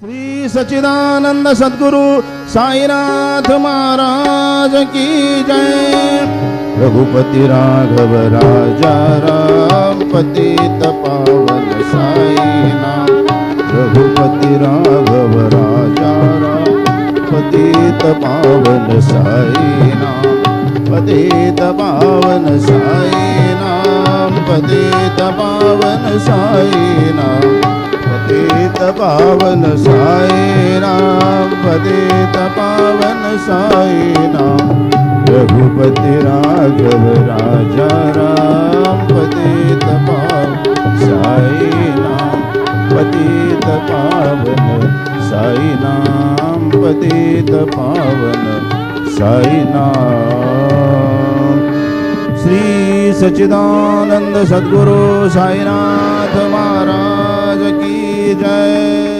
श्री सच्चिदानंद सद्गुरु साईनाथ महाराज की जय। रघुपति राघव राजा राम पतित पावन साई नाम। रघुपति राघव राजा राम पतित पावन साई नाम। पतित पावन साई नाम। पतित पावन साई नाम। पतित पावन साई नाम। पतित पावन साई नाम। रघुपति राघव राजा राम पतित पावन साई नाम। पतित पावन साई नाम। पतित पावन साई नाम। श्री सच्चिदानंद सद्गुरु साईनाथ महाराज की जय।